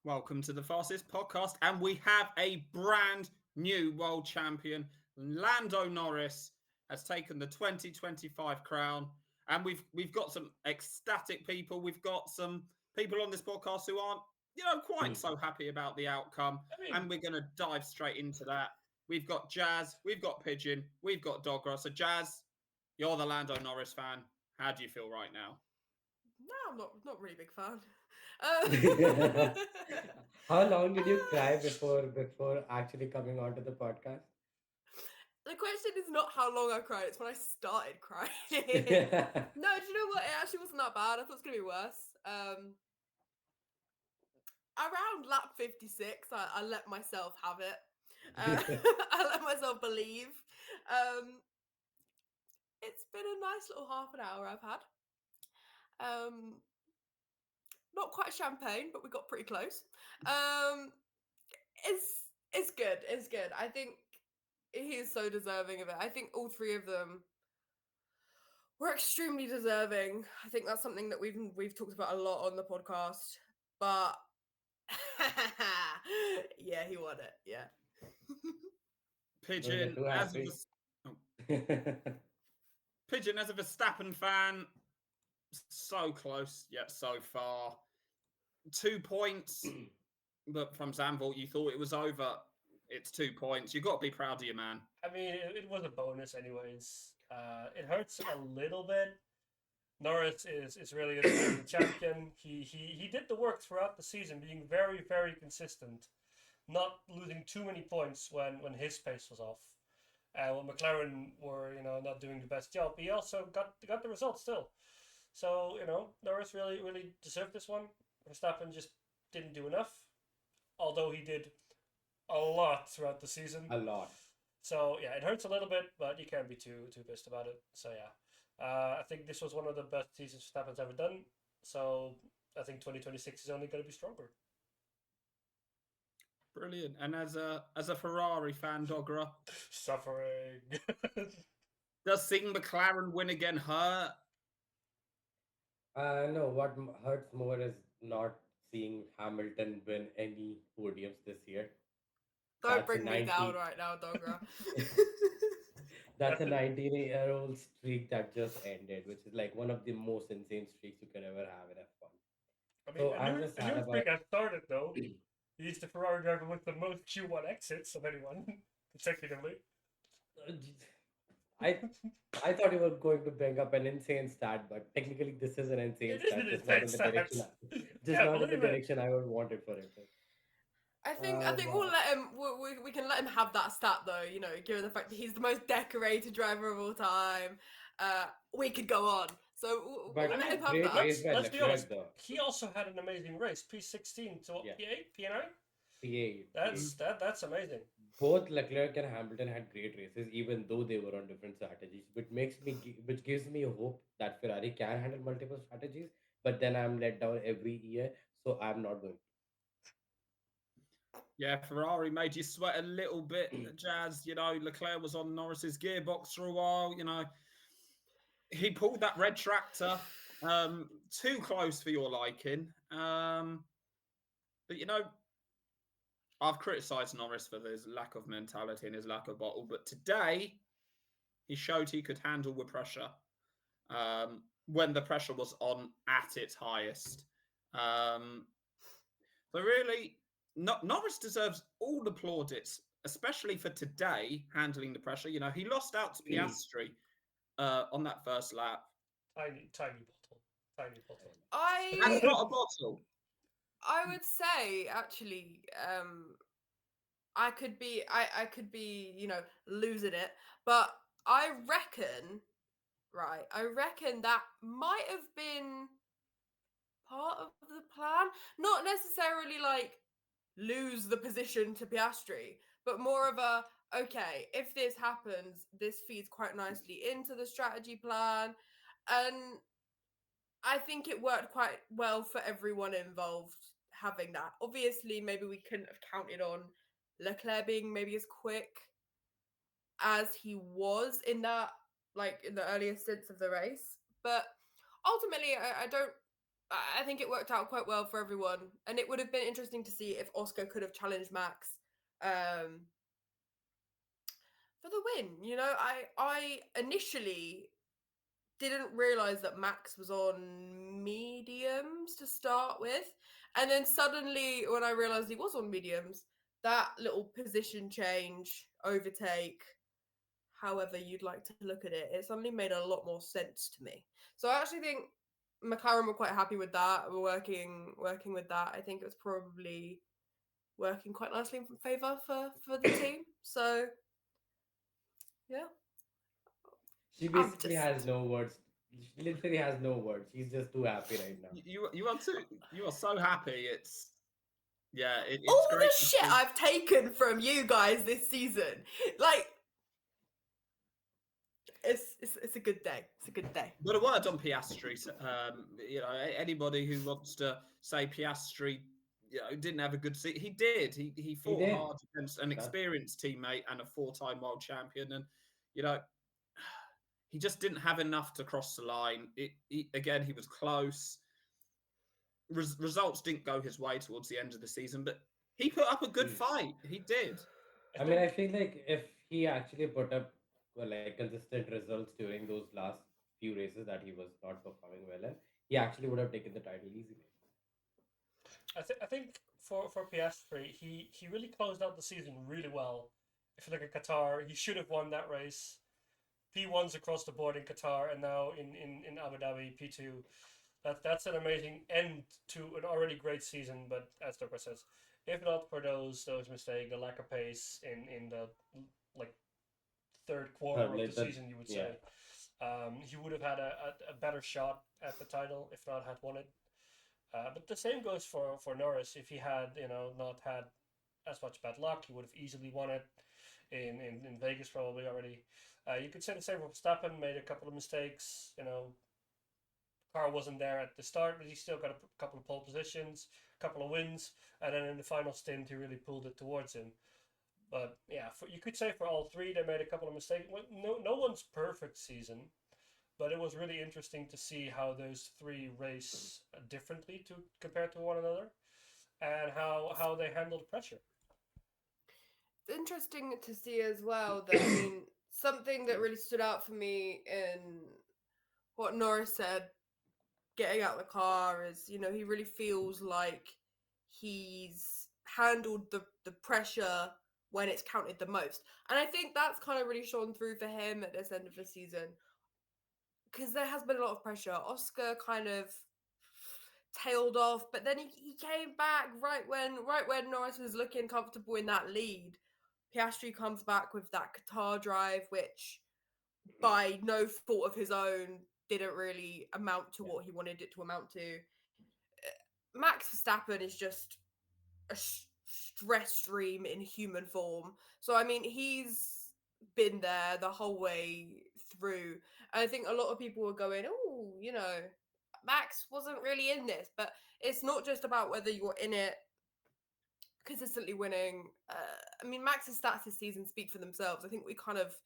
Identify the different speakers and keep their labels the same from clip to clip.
Speaker 1: Welcome to the Fastest Podcast, and we have a brand new world champion. Lando Norris has taken the 2025 crown, and we've got some ecstatic people. We've got some people on this podcast who aren't, quite so happy about the outcome, and we're going to dive straight into that. We've got Jazz, we've got Pigeon, we've got Dogra. So, Jazz, you're the Lando Norris fan. How do you feel right now?
Speaker 2: No, I'm not really a big fan.
Speaker 3: How long did you cry before actually coming onto the podcast?
Speaker 2: The question is not how long I cried, it's when I started crying. No, do you know what? It actually wasn't that bad. I thought it was going to be worse. Around lap 56, I let myself have it. I let myself believe. It's been a nice little half an hour I've had. Not quite champagne, but we got pretty close. It's good. It's good. I think he is so deserving of it. I think all three of them were extremely deserving. I think that's something that we've talked about a lot on the podcast. But yeah, he won it. Yeah.
Speaker 1: Pigeon, as a Verstappen fan, so close yet so far. 2 points, but from Zandvoort, you thought it was over. It's 2 points. You've got to be proud of your man.
Speaker 4: I mean, it was a bonus anyways. It hurts a little bit. Norris is really the champion. He did the work throughout the season, being very, very consistent, not losing too many points when his pace was off. When McLaren were not doing the best job, he also got the results still. So Norris really deserved this one. Verstappen just didn't do enough, although he did a lot throughout the season.
Speaker 3: A lot.
Speaker 4: So yeah, it hurts a little bit, but you can't be too pissed about it. So yeah, I think this was one of the best seasons Verstappen's ever done. So I think 2026 is only going to be stronger.
Speaker 1: Brilliant. And as a Ferrari fan, Dogra,
Speaker 4: Suffering.
Speaker 1: does seeing McLaren win again hurt?
Speaker 3: No, what hurts more is not seeing Hamilton win any podiums this year.
Speaker 2: Don't bring me down right now, Dogra.
Speaker 3: That's a 19-year-old streak that just ended, which is like one of the most insane streaks you can ever have in F1.
Speaker 4: I mean,
Speaker 3: So I'm just sad
Speaker 4: a new
Speaker 3: about.
Speaker 4: streak has started though. He's the Ferrari driver with the most Q1 exits of anyone consecutively.
Speaker 3: I thought you were going to bring up an insane stat, but technically this is an insane stat, just not in the direction. Not in the direction I would want it for it.
Speaker 2: I think we'll let him. We can let him have that stat though. Given the fact that he's the most decorated driver of all time, we could go on. So we'll let him have that.
Speaker 4: Let's be honest. He also had an amazing race. P16 to what? P8, P9.
Speaker 3: P8.
Speaker 4: That's amazing.
Speaker 3: Both Leclerc and Hamilton had great races, even though they were on different strategies. Which gives me hope that Ferrari can handle multiple strategies. But then I'm let down every year, so I'm not going.
Speaker 1: Yeah, Ferrari made you sweat a little bit, Jazz. Leclerc was on Norris's gearbox for a while. He pulled that red tractor too close for your liking. But I've criticised Norris for his lack of mentality and his lack of bottle. But today, he showed he could handle with pressure when the pressure was on at its highest. So really, Norris deserves all the plaudits, especially for today, handling the pressure. He lost out to Piastri on that first lap.
Speaker 4: Tiny bottle. That's
Speaker 1: not a bottle.
Speaker 2: I would say actually, I could be, losing it, but I reckon that might have been part of the plan. Not necessarily like lose the position to Piastri, but more of a, okay, if this happens, this feeds quite nicely into the strategy plan. And I think it worked quite well for everyone involved having that. Obviously, maybe we couldn't have counted on Leclerc being maybe as quick as he was in that, like in the earlier stints of the race. But ultimately, I don't I think it worked out quite well for everyone, and it would have been interesting to see if Oscar could have challenged Max for the win. You know, I initially didn't realize that Max was on mediums to start with, and then suddenly when I realized he was on mediums, that little position change, overtake, however you'd like to look at it, it suddenly made a lot more sense to me. So I actually think McLaren were quite happy with that. We're working with that. I think it was probably working quite nicely in favour for the team. So yeah,
Speaker 3: She
Speaker 2: I'm
Speaker 3: basically
Speaker 2: just
Speaker 3: has no words. She literally has no words. She's just too happy right now.
Speaker 1: You are so happy. It's
Speaker 2: all the
Speaker 1: great to
Speaker 2: shit
Speaker 1: see.
Speaker 2: I've taken from you guys this season. Like it's a good day. It's a good day.
Speaker 1: But a word on Piastri. Anybody who wants to say Piastri, didn't have a good season, he did. He
Speaker 3: He
Speaker 1: fought
Speaker 3: did.
Speaker 1: hard against an
Speaker 3: That,
Speaker 1: experienced teammate and a four-time world champion, and you know, he just didn't have enough to cross the line. He was close. Results didn't go his way towards the end of the season, but he put up a good
Speaker 3: mm.
Speaker 1: fight. He did.
Speaker 4: I
Speaker 3: I mean, I
Speaker 4: think
Speaker 3: feel like if he actually put up well, like consistent results during those last few races that he was not performing well in, he actually would have taken the title easily.
Speaker 4: I think for Piastri, he really closed out the season really well. If you look at Qatar, he should have won that race. P1s across the board in Qatar, and now in Abu Dhabi P2. That's an amazing end to an already great season. But as Douglas says, if not for those mistakes, the lack of pace in the like third quarter of the
Speaker 3: Like that,
Speaker 4: season, you would
Speaker 3: yeah.
Speaker 4: say, he would have had a better shot at the title if not had won it. But the same goes for Norris. If he had not had as much bad luck, he would have easily won it in Vegas probably already. You could say the same for Verstappen. Made a couple of mistakes. Car wasn't there at the start, but he still got a couple of pole positions, a couple of wins, and then in the final stint, he really pulled it towards him. But yeah, you could say for all three, they made a couple of mistakes. No one's perfect season, but it was really interesting to see how those three race differently to compared to one another, and how they handled pressure.
Speaker 2: It's interesting to see as well that I mean something that really stood out for me in what Norris said getting out of the car is, he really feels like he's handled the pressure when it's counted the most. And I think that's kind of really shone through for him at this end of the season. Because there has been a lot of pressure. Oscar kind of tailed off, but then he came back right when Norris was looking comfortable in that lead. Piastri comes back with that Qatar drive, which by no fault of his own didn't really amount to
Speaker 3: Yeah.
Speaker 2: what he wanted it to amount to. Max Verstappen is just a stress stream in human form. So I mean, he's been there the whole way through. And I think a lot of people were going, "Oh, Max wasn't really in this," but it's not just about whether you're in it consistently winning. I mean, Max's stats this season speak for themselves. I think we kind of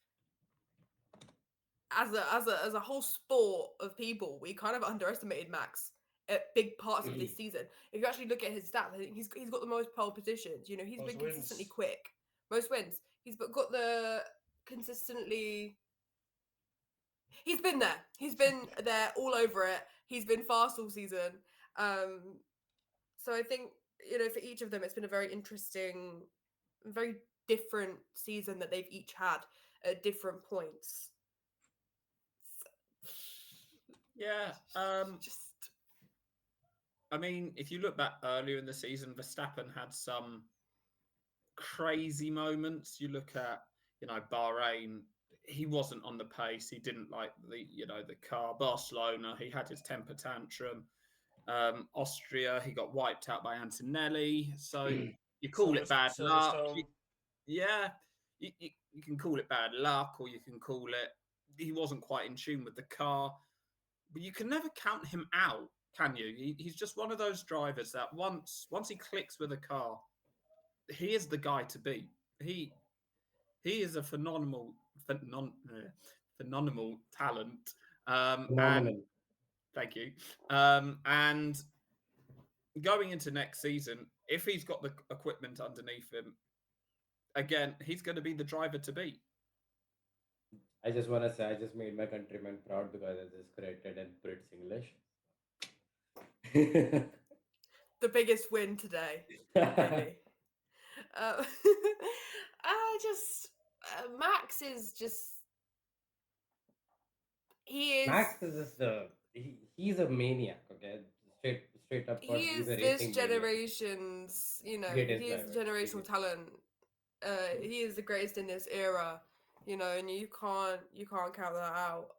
Speaker 2: as a whole sport of people, we kind of underestimated Max at big parts of this season. If you actually look at his stats, I think he's got the most pole positions. He's
Speaker 4: Most
Speaker 2: been consistently
Speaker 4: wins.
Speaker 2: quick, most wins. He's got the consistently. He's been there. He's been there all over it. He's been fast all season. So I think for each of them, it's been a very interesting, very different season that they've each had at different points.
Speaker 1: Yeah.
Speaker 2: Just
Speaker 1: I mean, if you look back earlier in the season, Verstappen had some crazy moments. You look at, Bahrain, he wasn't on the pace. He didn't like the car. Barcelona, he had his temper tantrum. Austria, he got wiped out by Antonelli. So you call it bad luck.
Speaker 4: Silverstone.
Speaker 1: Yeah, you can call it bad luck, or you can call it he wasn't quite in tune with the car. But you can never count him out, can you? He's just one of those drivers that once he clicks with a car, he is the guy to beat. He is a phenomenal talent, and
Speaker 3: Phenomenal.
Speaker 1: Thank you. And going into next season, if he's got the equipment underneath him, again, he's going to be the driver to beat.
Speaker 3: I just want to say I just made my countrymen proud because I just corrected in Brits English.
Speaker 2: The biggest win today, really. I just Max is just he is
Speaker 3: Max is just he's a maniac. Okay, straight up,
Speaker 2: he
Speaker 3: he's
Speaker 2: is
Speaker 3: a
Speaker 2: this
Speaker 3: racing maniac.
Speaker 2: generation's
Speaker 3: Greatest
Speaker 2: he is the
Speaker 3: driver.
Speaker 2: generational talent. He is the greatest in this era, and you can't count that out.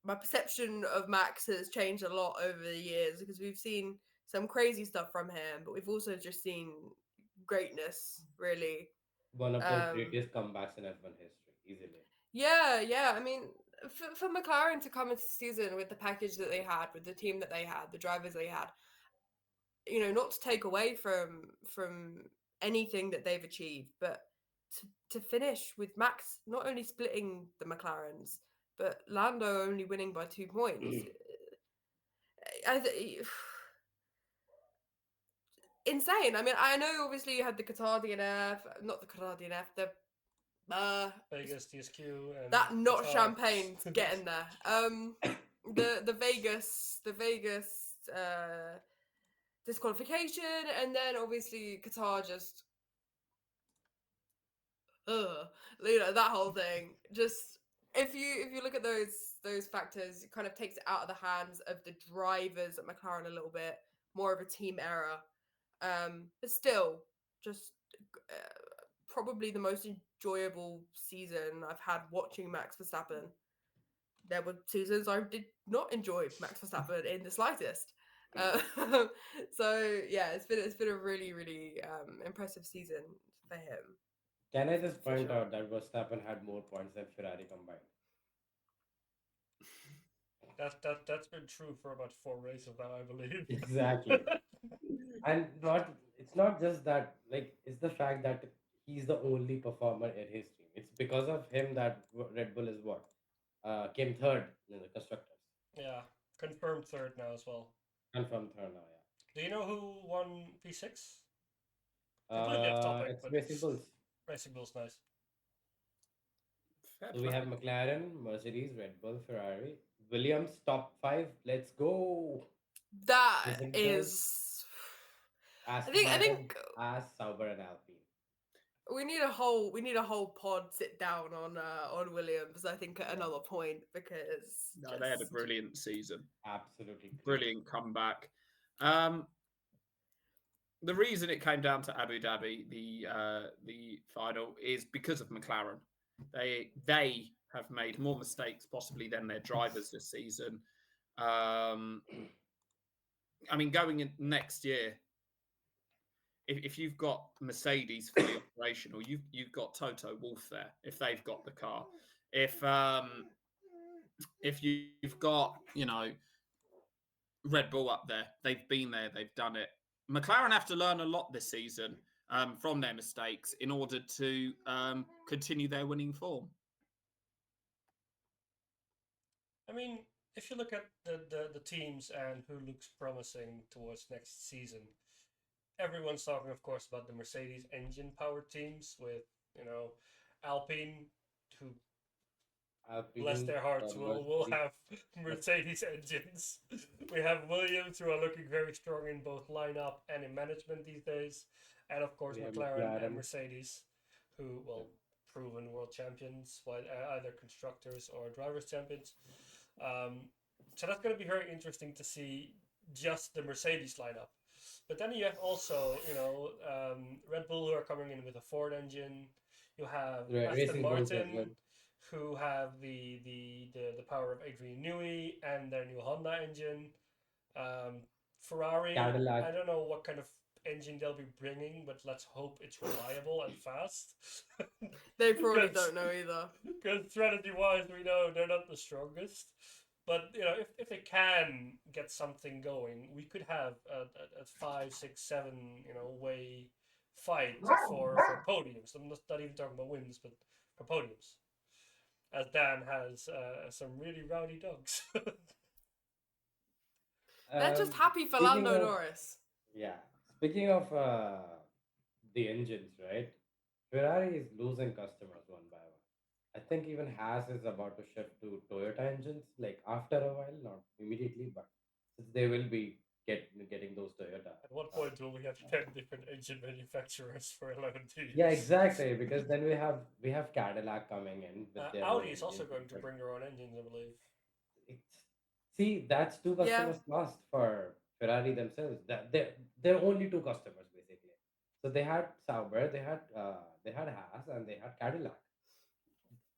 Speaker 2: My perception of Max has changed a lot over the years because we've seen some crazy stuff from him, but we've also just seen greatness, really.
Speaker 3: One of the
Speaker 2: Um,
Speaker 3: greatest comebacks in F1 history, easily.
Speaker 2: yeah. I mean, for McLaren to come into the season with the package that they had, with the team that they had, the drivers they had, not to take away from anything that they've achieved, but to finish with Max not only splitting the McLarens, but Lando only winning by 2 points. Insane. I mean, I know obviously you had the Qatar DNF, not the Qatar DNF, the
Speaker 4: Vegas TSQ and
Speaker 2: that not
Speaker 4: Qatar.
Speaker 2: champagne's getting there. The Vegas disqualification, and then obviously Qatar just that whole thing. Just if you look at those factors, it kind of takes it out of the hands of the drivers at McLaren a little bit, more of a team error. But still, just probably the most enjoyable season I've had watching Max Verstappen. There were seasons I did not enjoy Max Verstappen in the slightest. So yeah, it's been a really really impressive season for him.
Speaker 3: Can I just
Speaker 2: For
Speaker 3: point
Speaker 2: sure.
Speaker 3: out that Verstappen had more points than Ferrari combined?
Speaker 4: That's been true for about 4 races now, I believe.
Speaker 3: Exactly. And it's not just that, like, it's the fact that he's the only performer in his team. It's because of him that Red Bull is what? Came third in the constructors.
Speaker 4: Yeah, confirmed third now as well.
Speaker 3: Confirmed third now,
Speaker 4: Do you know who won P6?
Speaker 3: yeah.
Speaker 4: Completely off topic,
Speaker 3: It's
Speaker 4: but
Speaker 3: Racing Bulls.
Speaker 4: Racing Bull's nice.
Speaker 1: Fair
Speaker 3: So we
Speaker 1: play.
Speaker 3: have McLaren, Mercedes, Red Bull, Ferrari, Williams, top five. Let's go.
Speaker 2: That
Speaker 3: Isn't good.
Speaker 2: is.
Speaker 3: Aston
Speaker 2: I
Speaker 3: Martin,
Speaker 2: think
Speaker 3: As Sauber, and Alpine.
Speaker 2: we need a whole pod sit down on Williams. I think at another point because
Speaker 1: No, they had a brilliant season.
Speaker 3: Absolutely great.
Speaker 1: Brilliant comeback. The reason it came down to Abu Dhabi, the final, is because of McLaren. They have made more mistakes possibly than their drivers this season. I mean, going in next year, if you've got Mercedes fully operational, you've got Toto Wolff there. If they've got the car, if you've got Red Bull up there, they've been there, they've done it. McLaren have to learn a lot this season from their mistakes in order to continue their winning form.
Speaker 4: I mean, if you look at the teams and who looks promising towards next season, everyone's talking, of course, about the Mercedes engine-powered teams with, Alpine, who, bless their hearts, will have Mercedes engines. We have Williams, who are looking very strong in both lineup and in management these days. And, of course, McLaren and Mercedes, who, proven world champions, either constructors or drivers' champions. So that's going to be very interesting to see just the Mercedes lineup. But then you have also, Red Bull, who are coming in with a Ford engine. You have Aston Martin, who have the power of Adrian Newey and their new Honda engine. Ferrari,
Speaker 3: Cadillac.
Speaker 4: I don't know what kind of engine they'll be bringing, but let's hope it's reliable and fast.
Speaker 2: They probably don't know either.
Speaker 4: Because strategy-wise, we know they're not the strongest. But if they can get something going, we could have a 5, 6, 7 way fight for podiums. I'm not even talking about wins, but for podiums. as Dan has some really rowdy dogs.
Speaker 2: They're just happy for
Speaker 3: Speaking
Speaker 2: Lando
Speaker 3: of
Speaker 2: Norris.
Speaker 3: yeah, speaking of the engines, right? Ferrari is losing customers one by one. I think even Haas is about to shift to Toyota engines, like after a while, not immediately, but since they will be getting those Toyota.
Speaker 4: At what point will we have 10 different engine manufacturers for 11 teams?
Speaker 3: Yeah, exactly. Because then we have Cadillac coming in with their own
Speaker 4: Audi is also
Speaker 3: engines.
Speaker 4: going to bring their own engines, I believe.
Speaker 3: It's, see, that's two
Speaker 2: Yeah.
Speaker 3: customers lost for Ferrari themselves. That they're only two customers basically. So they had Sauber, they had Haas, and they had Cadillac.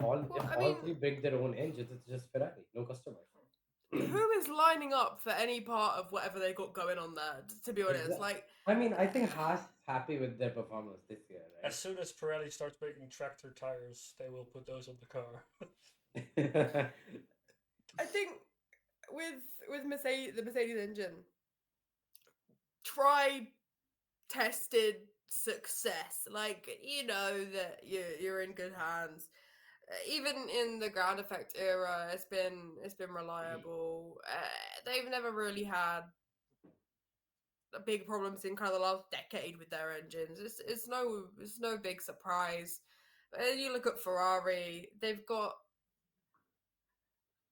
Speaker 2: Well,
Speaker 3: If
Speaker 2: I
Speaker 3: all
Speaker 2: mean,
Speaker 3: three bring their own engines, it's just Ferrari, no customers.
Speaker 2: who is lining up for any part of whatever they got going on there? To be honest,
Speaker 3: Exact-
Speaker 2: like
Speaker 3: I mean, I think Haas is happy with their performance this year,
Speaker 4: As soon as Pirelli starts making tractor tires, they will put those on the car.
Speaker 3: right?
Speaker 2: I think with Mercedes, the Mercedes engine, tried, tested, success. Like you know that you're in good hands. Even in the ground effect era, it's been reliable. They've never really had big problems in kind of the last decade with their engines. It's no big surprise. And you look at Ferrari, they've got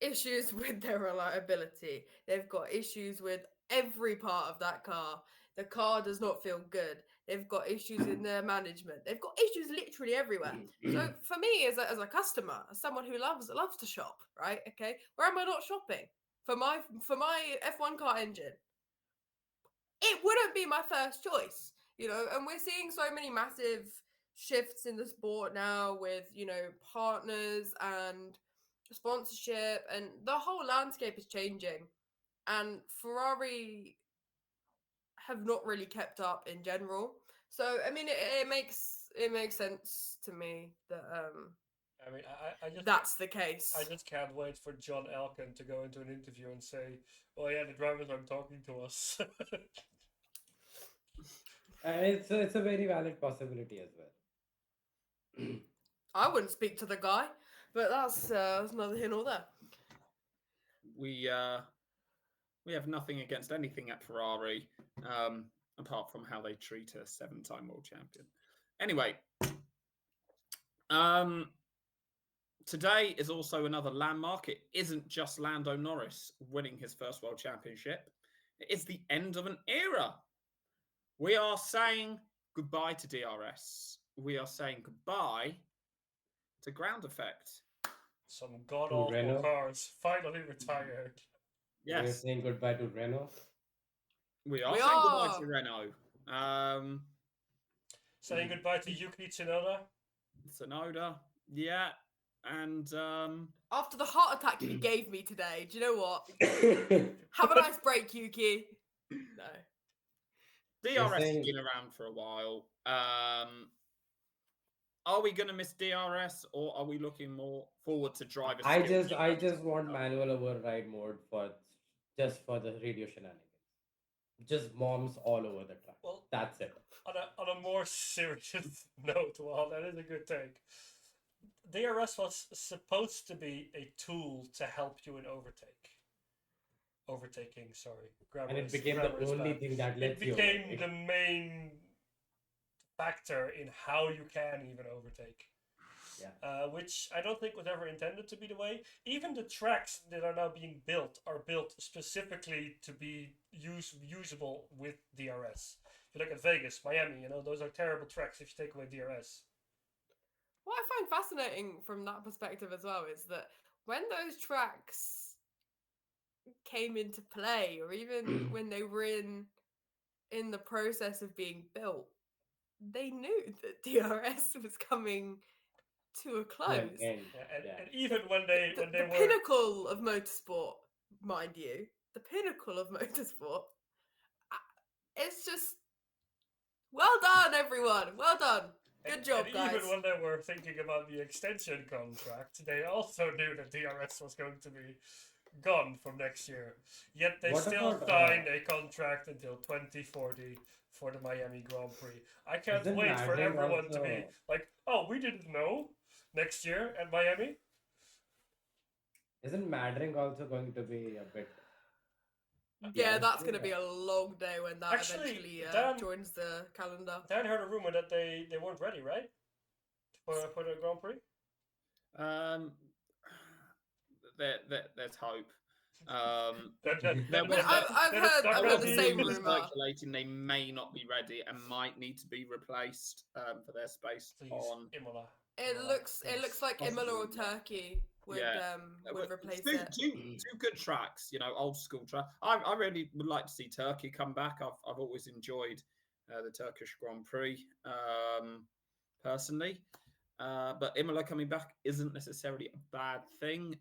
Speaker 2: issues with their reliability. They've got issues with every part of that car. The car does not feel good. They've got issues in their management. They've got issues literally everywhere. So for me, as a customer, as someone who loves to shop, right? Okay, where am I not shopping for my F1 car engine? It wouldn't be my first choice, you know. And we're seeing so many massive shifts in the sport now with partners and sponsorship, and the whole landscape is changing. And Ferrari have not really kept up in general. So I mean, it makes sense to me that
Speaker 4: I mean, I just
Speaker 2: that's the case.
Speaker 4: I just can't wait for John Elkann to go into an interview and say, "Oh yeah, the drivers aren't talking to us."
Speaker 3: It's a very valid possibility as well.
Speaker 2: I wouldn't speak to the guy, but that's neither here nor there.
Speaker 1: We have nothing against anything at Ferrari, apart from how they treat a 7-time world champion. Anyway, today is also another landmark. It isn't just Lando Norris winning his first world championship. It is the end of an era. We are saying goodbye to DRS. We are saying goodbye to ground effect.
Speaker 4: Some god awful
Speaker 3: Renault.
Speaker 4: cars finally retired.
Speaker 3: We're
Speaker 1: Yes,
Speaker 3: saying goodbye to Renault.
Speaker 1: we are
Speaker 2: We
Speaker 1: saying goodbye
Speaker 2: are.
Speaker 1: to Renault.
Speaker 4: Saying goodbye to Yuki Tsunoda.
Speaker 1: Tsunoda, yeah, and
Speaker 2: After the heart attack you gave me today, do you know what? Have a nice break, Yuki. No.
Speaker 1: DRS has
Speaker 3: saying-
Speaker 1: been around for a while. Are we going to miss DRS, or are we looking more forward to driver
Speaker 3: I
Speaker 1: skills?
Speaker 3: just want manual override mode for the radio shenanigans. Just bombs all over the track.
Speaker 4: Well,
Speaker 3: That's it.
Speaker 4: on a more serious note, well, that is a good take. DRS was supposed to be a tool to help you in overtaking. Sorry,
Speaker 3: And it became the only thing that
Speaker 4: It
Speaker 3: lets you
Speaker 4: became
Speaker 3: overtake.
Speaker 4: the main factor in how you can even overtake.
Speaker 3: Yeah.
Speaker 4: Which I don't think was ever intended to be the way. Even the tracks that are now being built are built specifically to be usable with DRS. If you look at Vegas, Miami, those are terrible tracks if you take away DRS.
Speaker 2: What I find fascinating from that perspective as well is that when those tracks came into play, or even when they were in the process of being built, they knew that DRS was coming to a close.
Speaker 3: And,
Speaker 4: And even when they
Speaker 2: The
Speaker 4: were
Speaker 2: pinnacle of motorsport, mind you, the pinnacle of motorsport. It's just well done, everyone. Well done. Good job,
Speaker 4: and
Speaker 2: guys.
Speaker 4: even when they were thinking about the extension contract, they also knew that DRS was going to be gone from next year. Yet they
Speaker 3: What
Speaker 4: still
Speaker 3: about,
Speaker 4: signed a contract until 2040 for the Miami Grand Prix. I can't
Speaker 3: Isn't
Speaker 4: wait for
Speaker 3: nagging
Speaker 4: everyone to be
Speaker 3: also-
Speaker 4: like, "Oh, we didn't know next year at Miami."
Speaker 3: Isn't Maddering also going to be a bit
Speaker 2: Yeah,
Speaker 3: last
Speaker 2: that's
Speaker 3: year?
Speaker 2: going to be a long day when that
Speaker 4: Actually,
Speaker 2: eventually
Speaker 4: Dan
Speaker 2: joins the calendar.
Speaker 4: Dan heard a rumor that they weren't ready, right? For the Grand Prix.
Speaker 1: Um, there's hope. There
Speaker 2: But
Speaker 1: was a,
Speaker 2: I've
Speaker 4: that it's
Speaker 2: heard
Speaker 4: not
Speaker 1: there
Speaker 2: I've heard
Speaker 1: was
Speaker 2: the
Speaker 4: ready.
Speaker 2: same
Speaker 1: rumours
Speaker 2: rumor.
Speaker 1: circulating they may not be ready and might need to be replaced for their space
Speaker 4: Please,
Speaker 1: on.
Speaker 4: Imola.
Speaker 2: It
Speaker 4: Imola,
Speaker 2: looks
Speaker 4: please.
Speaker 2: like Imola or
Speaker 3: Possibly,
Speaker 2: Turkey
Speaker 1: Yeah.
Speaker 2: would replace
Speaker 1: Two,
Speaker 2: it.
Speaker 1: two, two good tracks, old school track. I really would like to see Turkey come back. I've always enjoyed the Turkish Grand Prix personally. But Imola coming back isn't necessarily a bad thing.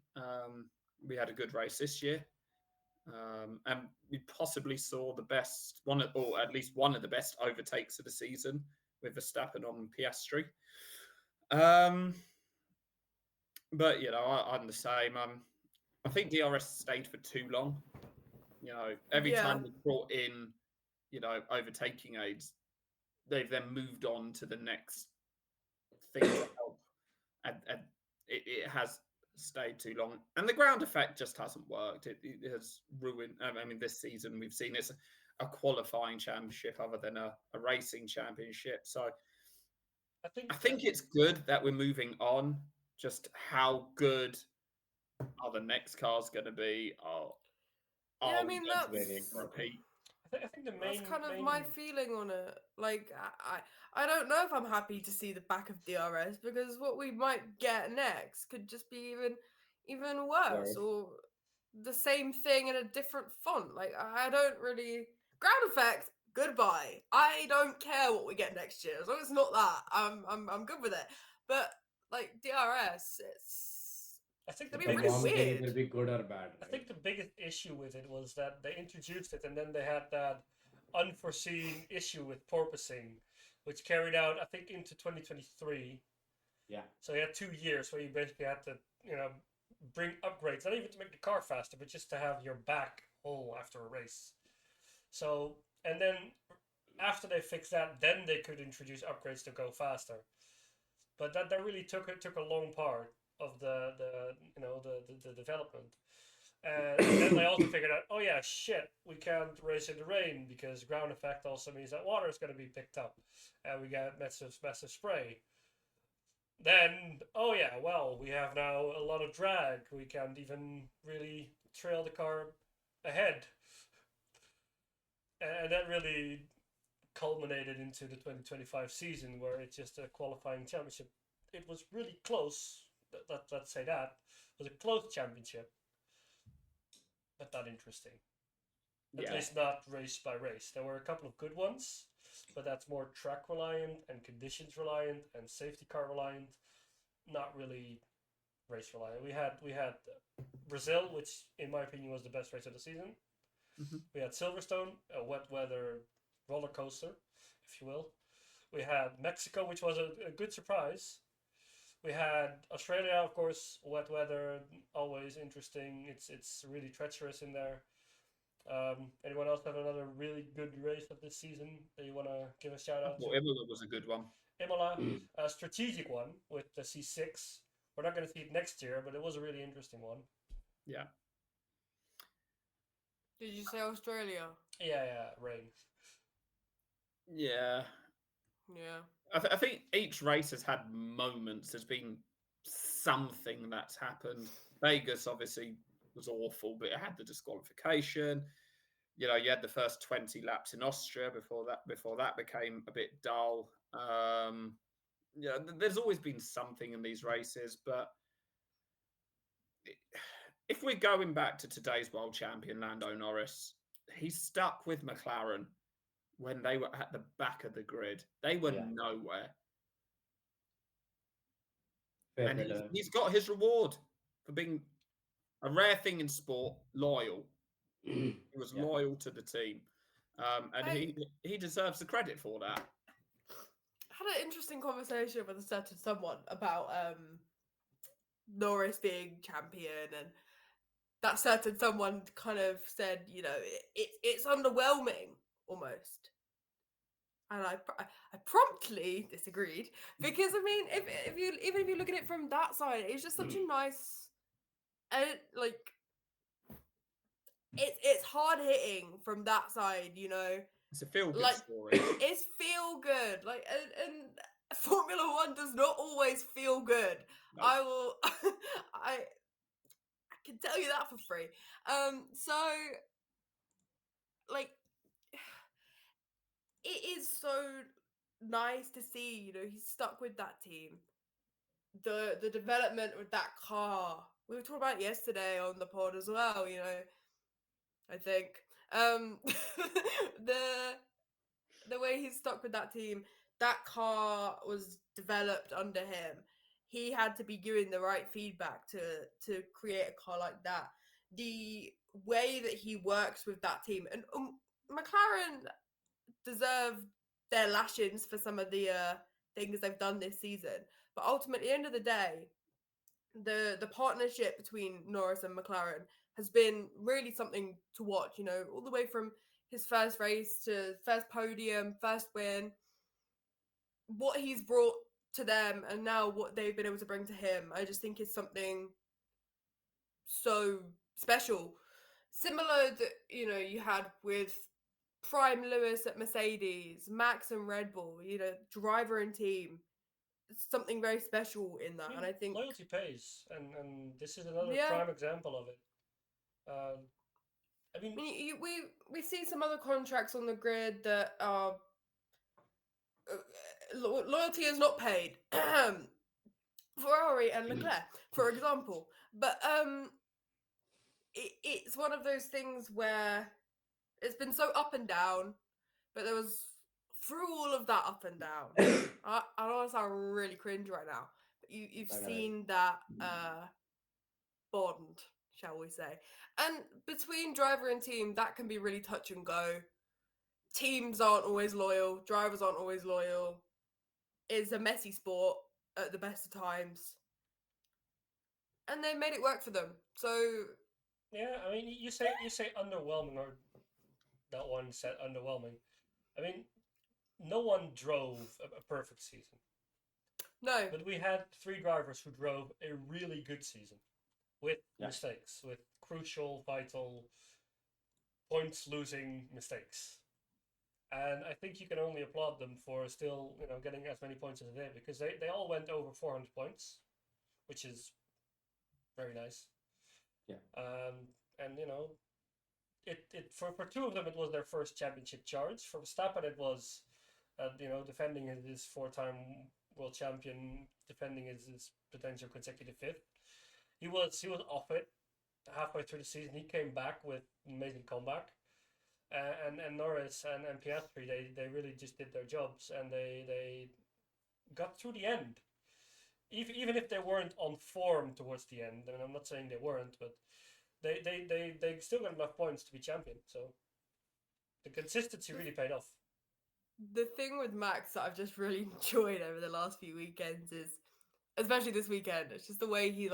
Speaker 1: We had a good race this year. And we possibly saw the best one, or at least one of the best overtakes of the season with Verstappen on Piastri. But I'm the same. I think DRS stayed for too long. Every
Speaker 2: Yeah.
Speaker 1: time they brought in, overtaking aids, they've then moved on to the next thing to help, and it has stayed too long. And the ground effect just hasn't worked. It has ruined. I mean, this season we've seen it's a qualifying championship other than a racing championship. So I think it's good that we're moving on. Just how good are the next cars going to be?
Speaker 2: Yeah, I
Speaker 1: We
Speaker 2: mean
Speaker 1: going to
Speaker 2: that's
Speaker 1: repeat?
Speaker 4: I think the
Speaker 2: that's
Speaker 4: main
Speaker 2: kind of
Speaker 4: main
Speaker 2: my feeling on it. Like I don't know if I'm happy to see the back of DRS because what we might get next could just be even worse
Speaker 3: Worse.
Speaker 2: or the same thing in a different font. Like I don't really ground effect. Goodbye. I don't care what we get next year as long as it's not that. I'm good with it. But like DRS,
Speaker 4: I think
Speaker 2: it's
Speaker 4: the
Speaker 2: gonna be really
Speaker 3: Perform
Speaker 4: biggest
Speaker 3: can
Speaker 2: weird.
Speaker 3: either be good or bad,
Speaker 4: I
Speaker 3: right?
Speaker 4: think the biggest issue with it was that they introduced it and then they had that unforeseen issue with porpoising, which carried out I think into 2023.
Speaker 3: Yeah.
Speaker 4: So you had 2 years where you basically had to, bring upgrades, not even to make the car faster, but just to have your back whole after a race. So, and then after they fixed that, then they could introduce upgrades to go faster. But that really took a long part of the development. And then they also figured out, oh yeah, shit, we can't race in the rain because ground effect also means that water is going to be picked up, and we get massive spray. Then, oh yeah, well, we have now a lot of drag. We can't even really trail the car ahead, and that really culminated into the 2025 season where it's just a qualifying championship. It was really close. Let's say that it was a close championship, but not interesting. At least not race by race. There were a couple of good ones, but that's more track reliant and conditions reliant and safety car reliant. Not really race reliant. We had Brazil, which in my opinion was the best race of the season.
Speaker 1: Mm-hmm.
Speaker 4: We had Silverstone, a wet weather roller coaster, if you will. We had Mexico, which was a good surprise. We had Australia, of course, wet weather, always interesting. It's really treacherous in there. Anyone else have another really good race of this season that you want to give a shout out to?
Speaker 1: Well, Imola was a good one.
Speaker 4: Imola, a strategic one with the C6. We're not going to see it next year, but it was a really interesting one.
Speaker 1: Yeah.
Speaker 2: Did you say Australia?
Speaker 4: Yeah, rain.
Speaker 1: Yeah.
Speaker 2: Yeah.
Speaker 1: I think each race has had moments. There's been something that's happened. Vegas obviously was awful, but it had the disqualification. You had the first 20 laps in Austria before that became a bit dull. There's always been something in these races, but if we're going back to today's world champion Lando Norris, he's stuck with McLaren when they were at the back of the grid. They were nowhere.
Speaker 3: Fair
Speaker 1: And
Speaker 3: bit.
Speaker 1: he's got his reward for being a rare thing in sport, loyal. He was loyal to the team. And he deserves the credit for that.
Speaker 2: I had an interesting conversation with a certain someone about Norris being champion, and that certain someone kind of said, it's underwhelming almost. And I promptly disagreed because I mean, if you look at it from that side, it's just such a nice and like it's hard hitting from that side, you know.
Speaker 1: It's a feel good
Speaker 2: Like
Speaker 1: story.
Speaker 2: it's feel good, like and Formula One does not always feel good.
Speaker 1: No.
Speaker 2: I will, I can tell you that for free. So like it is so nice to see, you know, he's stuck with that team. The development with that car. We were talking about it yesterday on the pod as well, you know. I think the way he's stuck with that team, that car was developed under him. He had to be given the right feedback to create a car like that. The way that he works with that team, and McLaren deserve their lashings for some of the things they've done this season. But ultimately, at the end of the day, the partnership between Norris and McLaren has been really something to watch. You know, all the way from his first race to first podium, first win, what he's brought to them, and now what they've been able to bring to him. I just think is something so special. Similar that, you know, you had with Prime Lewis at Mercedes, Max and Red Bull, you know, driver and team. It's something very special in that. And I think
Speaker 4: loyalty pays, and this is another
Speaker 2: Yeah.
Speaker 4: prime example of it. I mean,
Speaker 2: we see some other contracts on the grid that are loyalty is not paid. Ferrari and Leclerc, for example. But it's one of those things where it's been so up and down, but there was through all of that up and down. I know I sound really cringe right now, but you've
Speaker 3: I know.
Speaker 2: seen that bond, shall we say. And between driver and team, that can be really touch and go. Teams aren't always loyal, drivers aren't always loyal. It's a messy sport at the best of times. And they made it work for them. So
Speaker 4: yeah, I mean, you say underwhelming, or that one said underwhelming. I mean, no one drove a perfect season,
Speaker 2: no.
Speaker 4: but we had 3 drivers who drove a really good season with
Speaker 3: Yeah.
Speaker 4: mistakes, with crucial, vital, points-losing mistakes. And I think you can only applaud them for still, you know, getting as many points as they did, because they all went over 400 points, which is very nice.
Speaker 3: Yeah.
Speaker 4: And you know, it for 2 of them it was their first championship charge. For Verstappen it was, you know, defending his 4-time world champion, defending his potential consecutive 5th. He was off it halfway through the season. He came back with an amazing comeback. And Norris and Piastri, they really just did their jobs, and they got through the end. Even if they weren't on form towards the end, I mean, I'm not saying they weren't, but they still got enough points to be champion. So the consistency really paid off.
Speaker 2: The thing with Max that I've just really enjoyed over the last few weekends is, especially this weekend, it's just the way he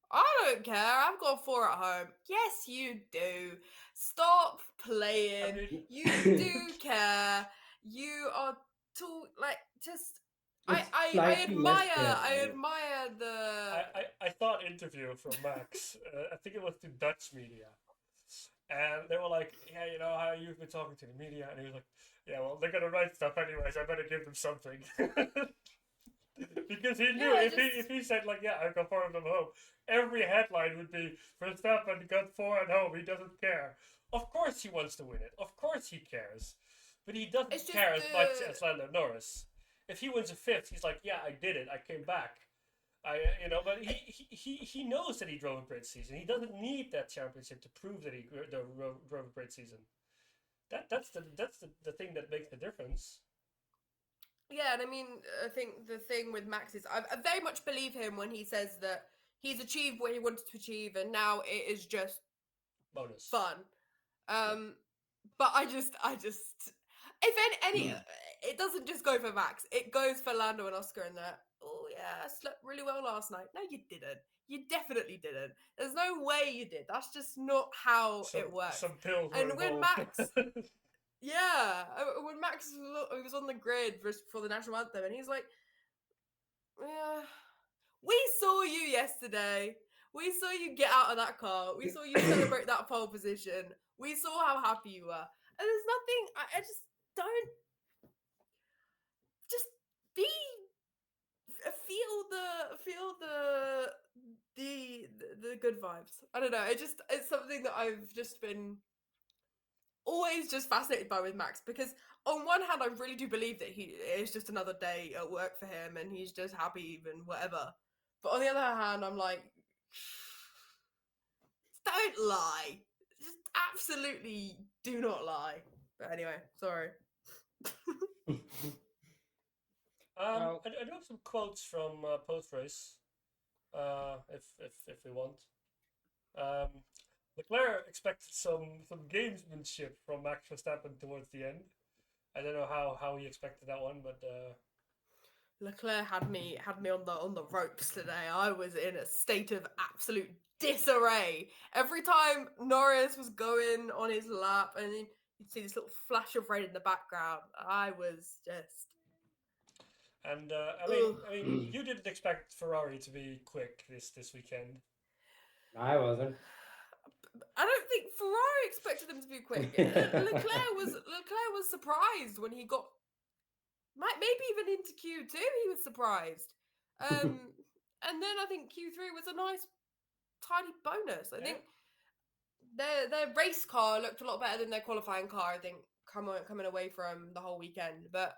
Speaker 2: I don't care. I've got 4 at home. Yes, you do. Stop playing.
Speaker 4: I mean,
Speaker 2: You do care. You are too just. I
Speaker 3: Slightly less
Speaker 2: admire.
Speaker 3: fair,
Speaker 2: I
Speaker 3: right?
Speaker 2: admire the.
Speaker 4: I saw an interview from Max. I think it was to Dutch media, and they were like, "Yeah, you know how you've been talking to the media," and he was like, "Yeah, well, they're gonna write stuff anyways. I better give them something." Because he knew if he said like, "Yeah, I've got 4 of them home," every headline would be Verstappen got 4 at home. He doesn't care. Of course he wants to win it. Of course he cares, but he doesn't
Speaker 2: It's just
Speaker 4: care as much as Lando Norris. If he wins a 5th, he's like, "Yeah, I did it. I came back." But he knows that he drove a great season. He doesn't need that championship to prove that he drove a great season. That's the thing that makes the difference.
Speaker 2: Yeah, and I mean, I think the thing with Max is I very much believe him when he says that he's achieved what he wanted to achieve, and now it is just
Speaker 4: Bonus.
Speaker 2: fun. But I just, if any, it doesn't just go for Max. It goes for Lando and Oscar in that. Oh yeah, I slept really well last night. No, you didn't. You definitely didn't. There's no way you did. That's just not how it works.
Speaker 4: Some pills.
Speaker 2: And
Speaker 4: were
Speaker 2: when
Speaker 4: involved.
Speaker 2: Max, yeah, when Max he was on the grid for the national anthem, and he's like, "Yeah, we saw you yesterday. We saw you get out of that car. We saw you celebrate that pole position. We saw how happy you were. And there's nothing. I just don't. Just be. Feel the good vibes. I don't know. It's something that I've just been always just fascinated by with Max, because on one hand I really do believe that it's just another day at work for him and he's just happy and whatever. But on the other hand, I'm like, don't lie. Just absolutely do not lie. But anyway, sorry.
Speaker 1: Well-
Speaker 4: I do have some quotes from post race, if we want. Leclerc expected some gamesmanship from Max Verstappen towards the end. I don't know how he expected that one, but
Speaker 2: Leclerc had me on the ropes today. I was in a state of absolute disarray. Every time Norris was going on his lap, and then you'd see this little flash of red in the background, I was just.
Speaker 4: and
Speaker 2: Ugh.
Speaker 4: I mean, you didn't expect Ferrari to be quick this weekend.
Speaker 3: I wasn't.
Speaker 2: I don't think Ferrari expected them to be quick. Leclerc was surprised when he got, maybe even into Q2. He was surprised, and then I think Q3 was a nice tiny bonus. I think their race car looked a lot better than their qualifying car. I think coming away from the whole weekend, but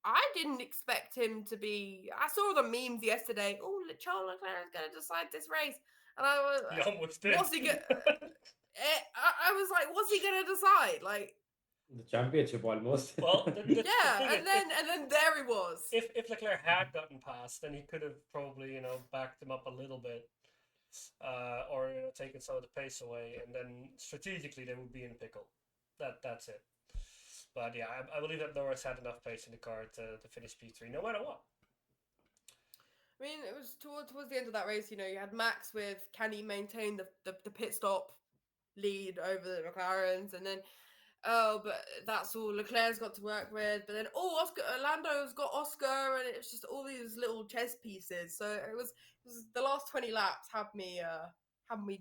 Speaker 2: I didn't expect him to be. I saw the memes yesterday. Oh, Charles Leclerc is going to decide this race, and I was.
Speaker 4: He almost did.
Speaker 2: What's he going? I was like, what's he going to decide? Like
Speaker 3: The championship almost.
Speaker 4: Well, the thing
Speaker 2: and then there he was.
Speaker 4: if Leclerc had gotten past, then he could have probably backed him up a little bit, or taken some of the pace away, and then strategically they would be in a pickle. That's it. But yeah, I believe that Norris had enough pace in the car to finish P3 no matter what.
Speaker 2: I mean, it was towards the end of that race. You had Max with, can he maintain the pit stop lead over the McLarens, and then but that's all Leclerc's got to work with. But then Lando's got Oscar, and it's just all these little chess pieces. So it was the last 20 laps had me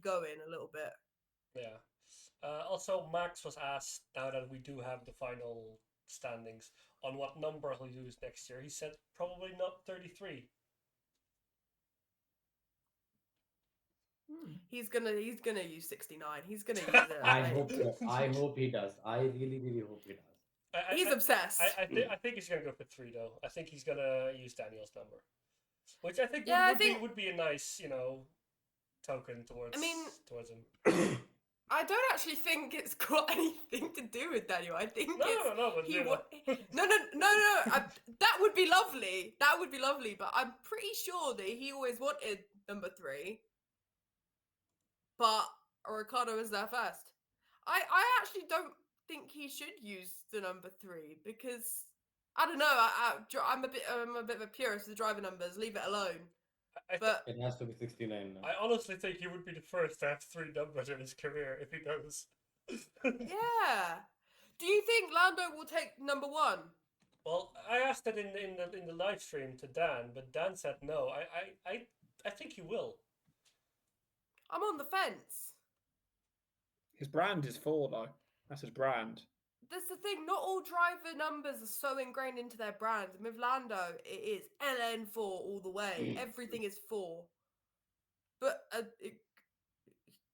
Speaker 2: going a little bit.
Speaker 4: Yeah. Also, Max was asked, now that we do have the final standings, on what number he'll use next year. He said probably not 33.
Speaker 2: He's gonna use 69. He's gonna use it.
Speaker 3: I hope so. I hope he does. I really, really hope he does.
Speaker 2: He's obsessed.
Speaker 4: I think he's gonna go for 3 though. I think he's gonna use Daniel's number, which I think would be a nice token towards towards him.
Speaker 2: I don't actually think it's got anything to do with Daniel. I think
Speaker 4: no.
Speaker 2: That would be lovely. That would be lovely. But I'm pretty sure that he always wanted number 3. But Ricardo was there first. I actually don't think he should use the number 3 because I don't know. I'm a bit of a purist with the driver numbers. Leave it alone. But
Speaker 3: it has to be 69 now.
Speaker 4: I honestly think he would be the first to have 3 numbers in his career if he does.
Speaker 2: Yeah. Do you think Lando will take number 1?
Speaker 4: Well, I asked that in the live stream to Dan, but Dan said no. I think he will.
Speaker 2: I'm on the fence.
Speaker 1: His brand is 4 though. That's his brand.
Speaker 2: That's the thing. Not all driver numbers are so ingrained into their brands. And with Lando, it is LN4 all the way. Everything is 4. But it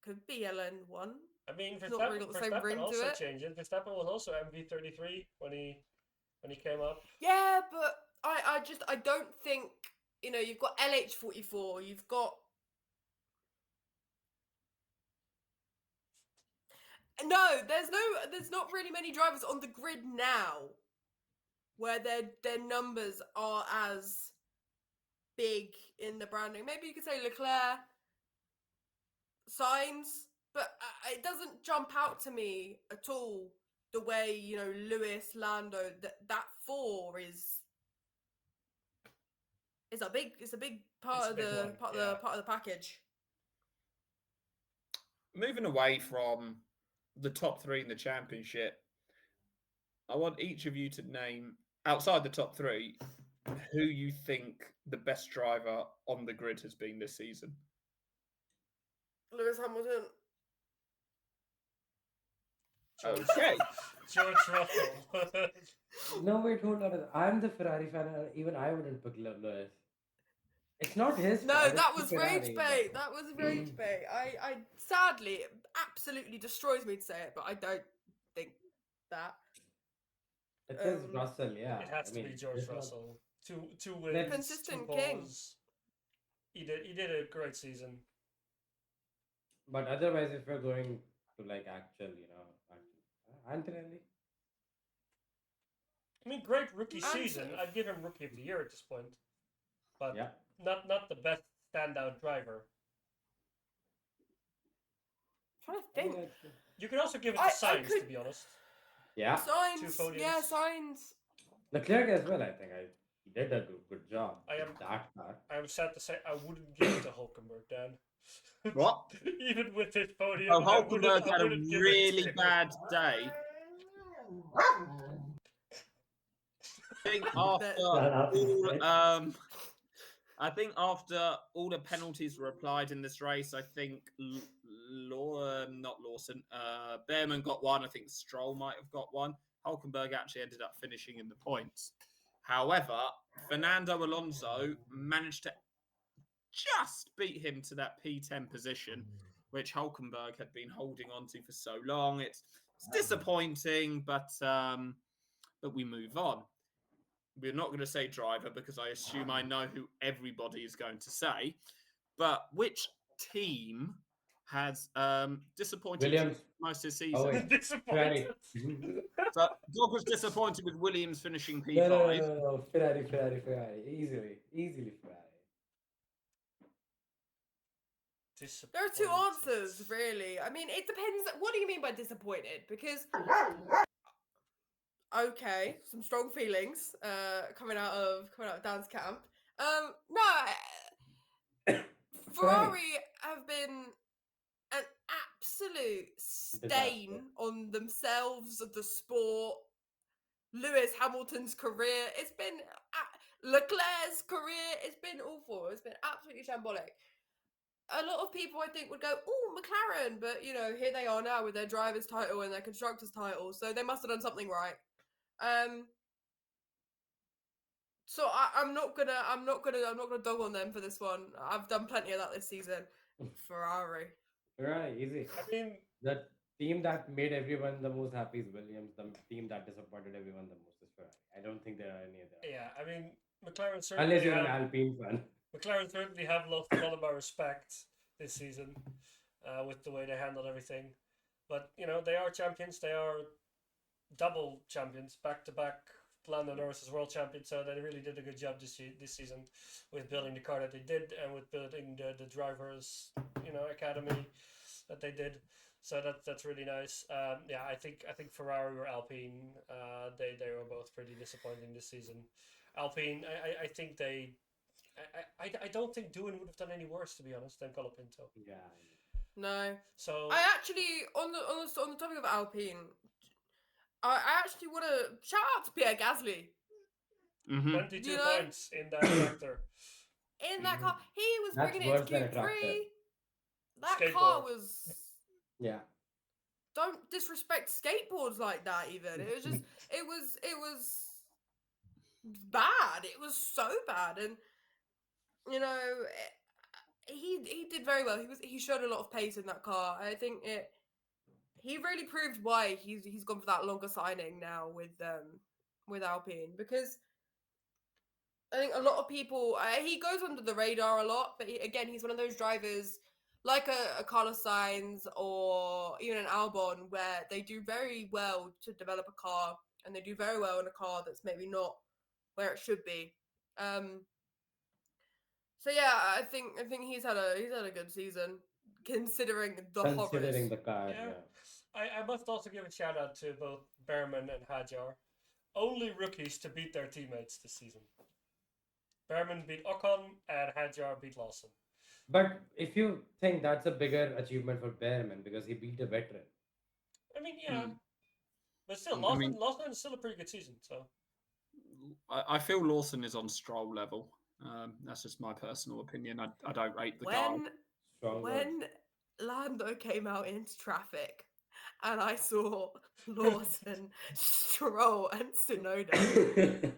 Speaker 2: could be LN1.
Speaker 4: I mean,
Speaker 2: not really got the same
Speaker 4: Verstappen
Speaker 2: ring to
Speaker 4: also
Speaker 2: it.
Speaker 4: changed it. Verstappen was also MV33 when he came up.
Speaker 2: Yeah, but I don't think you've got LH44. You've got. No, there's not really many drivers on the grid now where their numbers are as big in the branding. Maybe you could say Leclerc, Sainz, but it doesn't jump out to me at all the way Lewis, Lando. That 4 is a big part of the package.
Speaker 1: Moving away from the top 3 in the championship, I want each of you to name, outside the top 3, who you think the best driver on the grid has been this season.
Speaker 2: Lewis Hamilton.
Speaker 4: George,
Speaker 1: Okay.
Speaker 4: George Russell.
Speaker 3: No, wait, hold on. I'm the Ferrari fan, and even I wouldn't pick Lewis. It's not his
Speaker 2: No,
Speaker 3: fault.
Speaker 2: that
Speaker 3: It's
Speaker 2: was
Speaker 3: the
Speaker 2: rage
Speaker 3: Ferrari,
Speaker 2: bait. That was rage bait. I sadly, it absolutely destroys me to say it, but I don't think that.
Speaker 3: It is
Speaker 2: Um,
Speaker 3: Russell, yeah.
Speaker 4: It has
Speaker 3: I
Speaker 4: to be
Speaker 3: mean,
Speaker 4: George
Speaker 3: there's not-
Speaker 4: Russell. Two
Speaker 3: Let's-
Speaker 4: wins, two
Speaker 2: Consistent king.
Speaker 4: poles. He did a great season.
Speaker 3: But otherwise, if we're going to like Antonelli.
Speaker 4: I mean, great rookie
Speaker 2: And-
Speaker 4: season. I'd give him rookie of the year at this point, but
Speaker 3: Yeah.
Speaker 4: not the best standout driver.
Speaker 2: trying to
Speaker 3: I mean,
Speaker 2: think.
Speaker 3: it's-
Speaker 4: You could also give it to
Speaker 2: I
Speaker 4: Sainz, to
Speaker 2: could-
Speaker 4: be honest.
Speaker 3: yeah.
Speaker 2: Signs.
Speaker 4: Two podiums.
Speaker 2: Yeah, signs.
Speaker 3: Leclerc as well, I think. He did a good job.
Speaker 4: I am-
Speaker 3: with that car.
Speaker 4: I'm sad to say I wouldn't give it to Hulkenberg, Dan.
Speaker 1: What?
Speaker 4: Even with his podium,
Speaker 1: Oh,
Speaker 4: I wouldn't-
Speaker 1: Hulkenberg
Speaker 4: I
Speaker 1: had a
Speaker 4: wouldn't give it
Speaker 1: really
Speaker 4: to him.
Speaker 1: bad day. I think after I think after all the penalties were applied in this race, I think not Lawson, Behrman got one. I think Stroll might have got one. Hulkenberg actually ended up finishing in the points. However, Fernando Alonso managed to just beat him to that P10 position, which Hulkenberg had been holding on to for so long. It's disappointing, but we move on. We're not going to say driver because I assume I know who everybody is going to say. But which team has disappointed
Speaker 3: Williams.
Speaker 1: most this
Speaker 3: Oh,
Speaker 1: season?
Speaker 3: wait.
Speaker 4: Disappointed.
Speaker 1: So Dog was disappointed with Williams finishing P5.
Speaker 3: No. Ferrari. Easily Ferrari.
Speaker 2: There are two answers, really. I mean, it depends. What do you mean by disappointed? Because okay, some strong feelings coming out of Dan's camp. No, Ferrari have been an absolute stain on themselves, of the sport. Lewis Hamilton's career, it's been Leclerc's career, it's been awful. It's been absolutely shambolic. A lot of people, I think, would go, "Oh, McLaren," but here they are now with their driver's title and their constructor's title, so they must have done something right. So I'm not gonna dog on them for this one. I've done plenty of that this season. Ferrari.
Speaker 3: Easy.
Speaker 4: I mean,
Speaker 3: The team that made everyone the most happy is Williams. The team that disappointed everyone the most is Ferrari. I don't think there are any other.
Speaker 4: yeah, I mean, McLaren
Speaker 3: Unless
Speaker 4: certainly
Speaker 3: you're an
Speaker 4: have,
Speaker 3: Alpine fan.
Speaker 4: McLaren certainly have lost a lot of my respect this season with the way they handled everything. But they are champions. They are double champions, back to back. Lando Norris is world champion, so they really did a good job this season with building the car that they did and with building the drivers, academy that they did. So that's really nice. Yeah, I think Ferrari or Alpine, they were both pretty disappointing this season. Alpine, I think they, I don't think Doohan would have done any worse, to be honest, than Colapinto.
Speaker 3: Yeah.
Speaker 2: No.
Speaker 4: So
Speaker 2: I actually, on the topic of Alpine, I actually want to shout out to Pierre Gasly.
Speaker 4: 22 points in that tractor.
Speaker 2: In that car, he was
Speaker 3: That's
Speaker 2: bringing it
Speaker 3: worse
Speaker 2: to
Speaker 3: than a
Speaker 2: Q3.
Speaker 3: tractor.
Speaker 2: That car
Speaker 4: Skateboard.
Speaker 2: was.
Speaker 3: Yeah.
Speaker 2: Don't disrespect skateboards like that. Even it was just. It was bad. It was so bad, and he did very well. He showed a lot of pace in that car. I think he really proved why he's gone for that longer signing now with Alpine, because I think a lot of people he goes under the radar a lot, but he's one of those drivers like a Carlos Sainz or even an Albon, where they do very well to develop a car, and they do very well in a car that's maybe not where it should be. So yeah, I think he's had a good season considering the horrors.
Speaker 3: The car,
Speaker 4: Yeah.
Speaker 3: yeah.
Speaker 4: I must also give a shout out to both Behrman and Hadjar. Only rookies to beat their teammates this season. Behrman beat Ocon and Hadjar beat Lawson.
Speaker 3: But if you think that's a bigger achievement for Behrman because he beat a veteran.
Speaker 4: I mean, yeah. But still,
Speaker 1: I
Speaker 4: Lawson,
Speaker 1: mean-
Speaker 4: Lawson is still a pretty good season, so.
Speaker 1: I feel Lawson is on Stroll level. That's just my personal opinion. I don't rate the guy.
Speaker 3: Strong
Speaker 2: When Lando came out into traffic, and I saw Lawson, Stroll, and Tsunoda.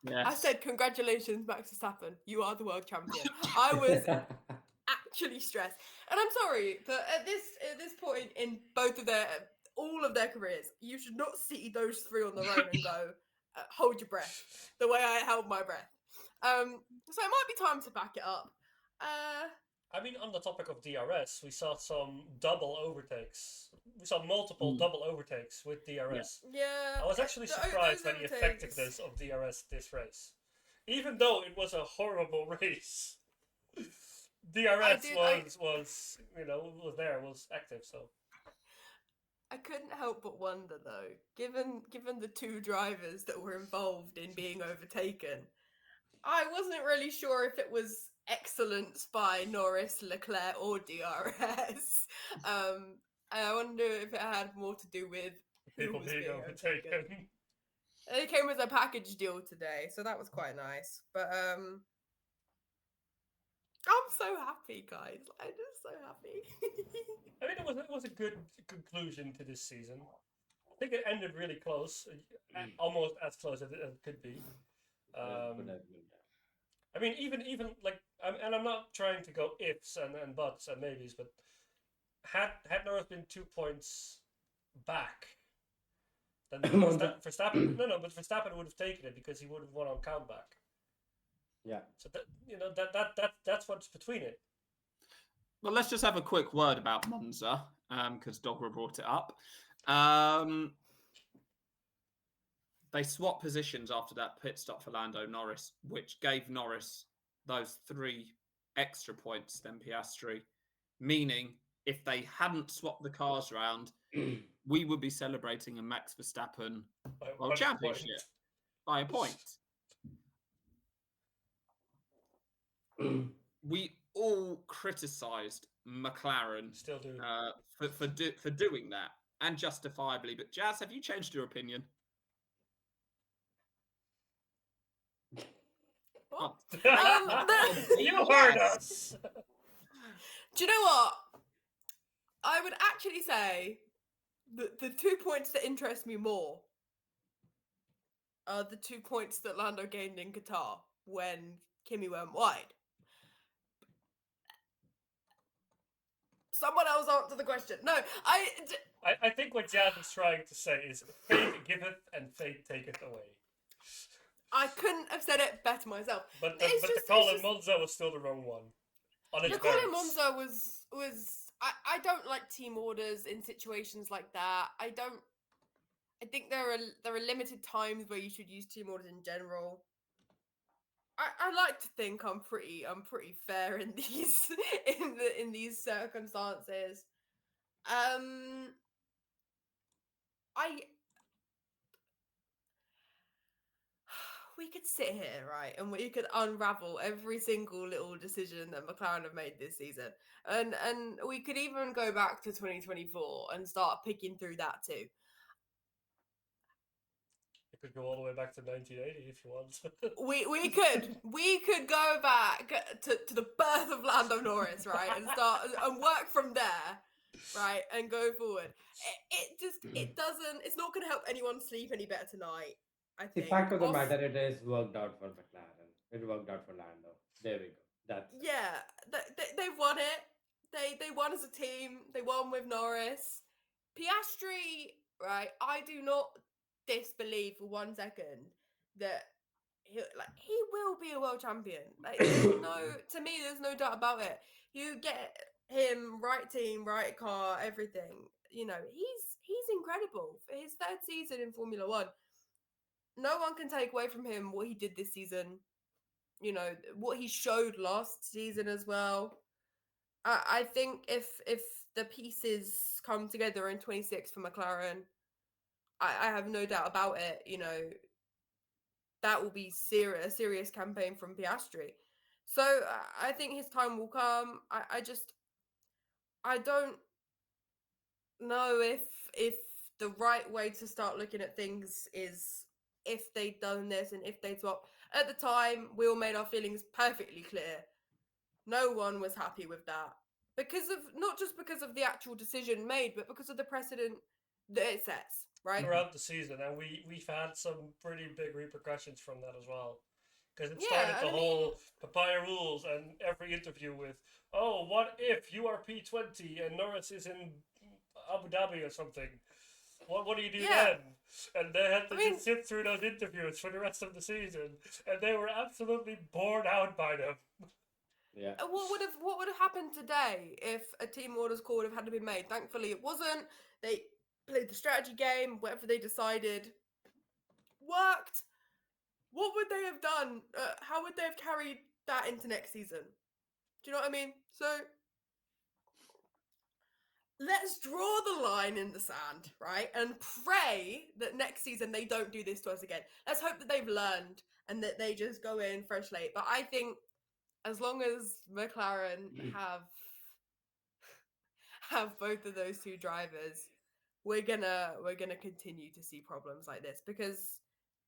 Speaker 1: Yes.
Speaker 2: I said, "Congratulations, Max Verstappen! You are the world champion." I was actually stressed, and I'm sorry, but at this point in all of their careers, you should not see those three on the road and go, "Hold your breath," the way I held my breath. So it might be time to back it up.
Speaker 4: I mean, on the topic of DRS, we saw some double overtakes. We saw multiple double overtakes with DRS.
Speaker 2: Yeah,
Speaker 4: I was actually surprised by the effectiveness of DRS this race. Even though it was a horrible race, DRS was active, so.
Speaker 2: I couldn't help but wonder though, given the two drivers that were involved in being overtaken, I wasn't really sure if it was excellence by Norris, Leclerc, or DRS. I wonder if it had more to do with
Speaker 4: People being overtaken.
Speaker 2: It came with a package deal today, so that was quite nice. But I'm so happy, guys. I'm just so happy.
Speaker 4: I mean, it was a good conclusion to this season. I think it ended really close, almost as close as it could be. I mean, even like, and I'm not trying to go ifs and buts and maybes, but had Norris been 2 points back, then Verstappen but Verstappen would have taken it because he would have won on countback.
Speaker 3: Yeah.
Speaker 4: So that's what's between it.
Speaker 1: Well, let's just have a quick word about Monza, because Dogra brought it up. They swapped positions after that pit stop for Lando Norris, which gave Norris those 3 extra points than Piastri, meaning if they hadn't swapped the cars around, we would be celebrating a Max Verstappen World Championship by a point. We all criticised McLaren
Speaker 4: Still do.
Speaker 1: for doing that, and justifiably. But Jazz, have you changed your opinion?
Speaker 2: What?
Speaker 4: You heard us.
Speaker 2: Do you know what? I would actually say that the 2 points that interest me more are the 2 points that Lando gained in Qatar when Kimi went wide. Someone else answer the question. No,
Speaker 4: I think what Jazz is trying to say is fate giveth and fate taketh away.
Speaker 2: I couldn't have said it better myself.
Speaker 4: But the call in Monza was still the wrong one.
Speaker 2: The call in Monza was I don't like team orders in situations like that. I think there are limited times where you should use team orders in general. I like to think I'm pretty fair in these in these circumstances. We could sit here, right, and we could unravel every single little decision that McLaren have made this season. And we could even go back to 2024 and start picking through that too.
Speaker 4: You could go all the way back to 1980 if you want.
Speaker 2: we could go back to the birth of Lando Norris, right, and start and work from there, right, and go forward. It's not going to help anyone sleep any better tonight. I think.
Speaker 3: The fact of the matter, it is worked out for McLaren. It worked out for Lando. There we go.
Speaker 2: They won it. They won as a team. They won with Norris. Piastri, right? I do not disbelieve for 1 second that he will be a world champion. Like, to me, there's no doubt about it. You get him right team, right car, everything. You know, he's incredible for his 3rd season in Formula One. No one can take away from him what he did this season. You know, what he showed last season as well. I think if the pieces come together in 26 for McLaren, I have no doubt about it. You know, that will be a serious campaign from Piastri. So I think his time will come. I don't know if the right way to start looking at things is if they'd done this and if they'd swapped. At the time, we all made our feelings perfectly clear. No one was happy with that because of not just because of the actual decision made, but because of the precedent that it sets. Right?
Speaker 4: throughout the season, and we've had some pretty big repercussions from that as well. Because it
Speaker 2: Yeah,
Speaker 4: started the
Speaker 2: and I
Speaker 4: whole
Speaker 2: mean,
Speaker 4: papaya rules, and every interview with, "Oh, what if you are P20 and Norris is in Abu Dhabi or something? What do you do
Speaker 2: Yeah.
Speaker 4: then?" And they had to
Speaker 2: I mean-
Speaker 4: just sit through those interviews for the rest of the season, and they were absolutely bored out by them.
Speaker 3: Yeah.
Speaker 2: what would have happened today if a team orders call would have had to be made? Thankfully, it wasn't. They played the strategy game. Whatever they decided worked. What would they have done? How would they have carried that into next season? Do you know what I mean? So let's draw the line in the sand, right? And pray that next season they don't do this to us again. Let's hope that they've learned and that they just go in fresh slate. But I think as long as McLaren have both of those two drivers, we're gonna continue to see problems like this because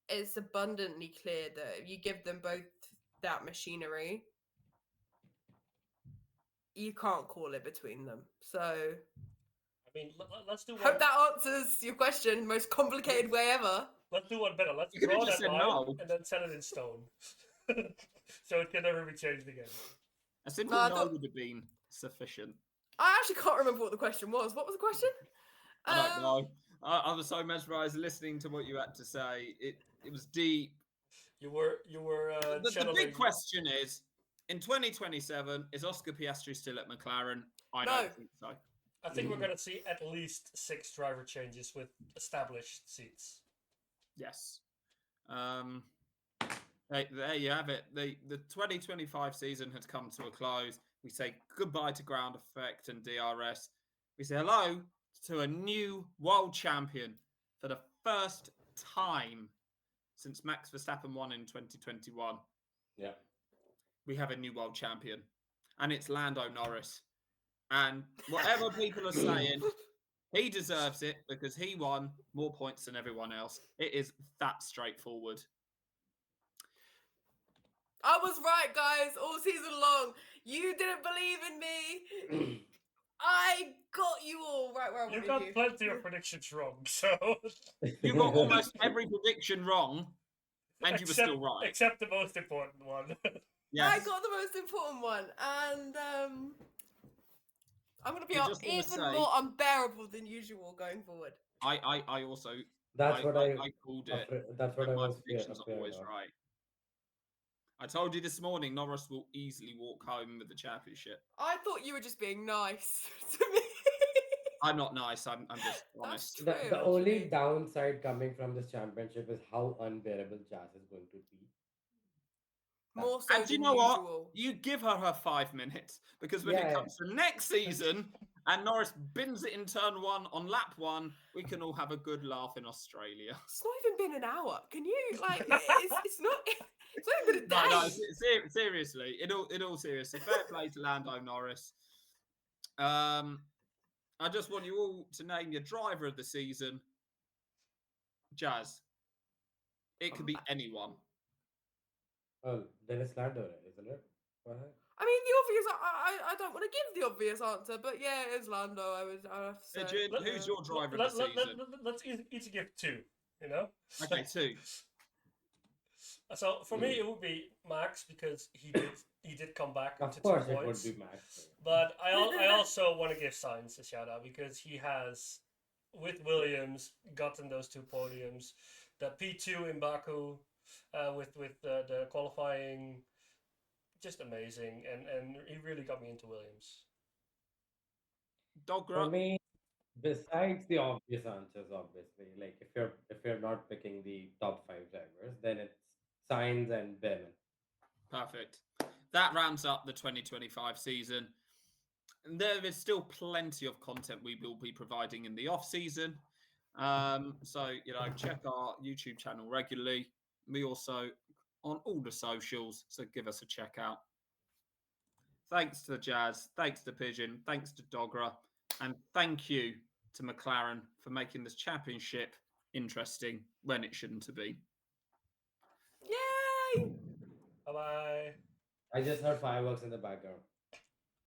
Speaker 2: it's abundantly clear that if you give them both that machinery, you can't call it between them. So
Speaker 4: I mean, let's do one.
Speaker 2: hope that answers your question, most complicated way ever.
Speaker 4: Let's do one better. Let's
Speaker 1: You could've
Speaker 4: draw
Speaker 1: just
Speaker 4: that
Speaker 1: said
Speaker 4: line
Speaker 1: no.
Speaker 4: and then set it in stone, so it can never be changed again.
Speaker 1: A simple
Speaker 2: No, I
Speaker 1: no
Speaker 2: thought-
Speaker 1: would have been sufficient.
Speaker 2: I actually can't remember what the question was. What was the question?
Speaker 1: I don't know. I was so mesmerized listening to what you had to say. It was deep.
Speaker 4: You were
Speaker 1: The
Speaker 4: channeling.
Speaker 1: big question is, in 2027, is Oscar Piastri still at McLaren? I
Speaker 2: No.
Speaker 1: don't think so.
Speaker 4: I think we're going to see at least 6 driver changes with established seats.
Speaker 1: Yes. There you have it. The 2025 season has come to a close. We say goodbye to ground effect and DRS. We say hello to a new world champion for the first time since Max Verstappen won in 2021.
Speaker 3: Yeah.
Speaker 1: We have a new world champion, and it's Lando Norris. And whatever people are saying, he deserves it because he won more points than everyone else. It is that straightforward.
Speaker 2: I was right, guys, all season long. You didn't believe in me. I got you all right where I
Speaker 4: You
Speaker 2: wanted
Speaker 4: got
Speaker 2: you.
Speaker 4: plenty of predictions wrong, so
Speaker 1: You got almost every prediction wrong, and you were still right.
Speaker 4: except the most important one.
Speaker 1: Yes.
Speaker 2: I got the most important one, and I'm gonna be
Speaker 1: I just wanna
Speaker 2: even
Speaker 1: say-
Speaker 2: more unbearable than usual going forward.
Speaker 1: I also
Speaker 3: That's what I
Speaker 1: called it.
Speaker 3: that's what
Speaker 1: And
Speaker 3: I
Speaker 1: my
Speaker 3: was
Speaker 1: predictions are
Speaker 3: afraid
Speaker 1: always
Speaker 3: of.
Speaker 1: right. I told you this morning Norris will easily walk home with the championship.
Speaker 2: I thought you were just being nice to me.
Speaker 1: I'm not nice. I'm just
Speaker 2: That's
Speaker 1: honest.
Speaker 2: true.
Speaker 3: The only
Speaker 2: actually.
Speaker 3: downside coming from this championship is how unbearable Jazz is going to be.
Speaker 2: More so
Speaker 1: And do you
Speaker 2: than
Speaker 1: know what?
Speaker 2: usual.
Speaker 1: You give her 5 minutes because when
Speaker 3: Yeah,
Speaker 1: it
Speaker 3: yeah.
Speaker 1: comes to next season and Norris bins it in turn 1 on lap 1, we can all have a good laugh in Australia.
Speaker 2: It's not even been an hour. Can you like? It's not. It's not even a day.
Speaker 1: No, seriously. In all seriousness, fair play to Lando Norris. I just want you all to name your driver of the season. Jazz. It could be anyone.
Speaker 3: Oh, Dennis Lando, isn't it? What?
Speaker 2: I mean, the obvious. I don't want to give the obvious answer, but yeah, it is Lando. I have to say.
Speaker 1: Pigeon, who's your driver of the season?
Speaker 4: Let's each give 2. You know.
Speaker 1: Okay, 2.
Speaker 4: So for me, it would be Max because he did come back
Speaker 3: Of
Speaker 4: to 2
Speaker 3: course, it would
Speaker 4: points.
Speaker 3: be Max.
Speaker 4: But I also want to give Sainz a shout out because he has, with Williams, gotten those 2 podiums. The P2 in Baku, with the qualifying, just amazing, and he really got me into Williams.
Speaker 3: For
Speaker 1: Dogra.
Speaker 3: me, besides the obvious answers, obviously, like if you're not picking the top 5 drivers, then it's Sainz and Behrman.
Speaker 1: Perfect. That rounds up the 2025 season. And there is still plenty of content we will be providing in the off season. So, check our YouTube channel regularly. We also on all the socials, so give us a check out. Thanks to Jazz, thanks to Pigeon, thanks to Dogra, and thank you to McLaren for making this championship interesting when it shouldn't have been.
Speaker 2: Yay!
Speaker 4: Bye bye.
Speaker 3: I just heard fireworks in the background.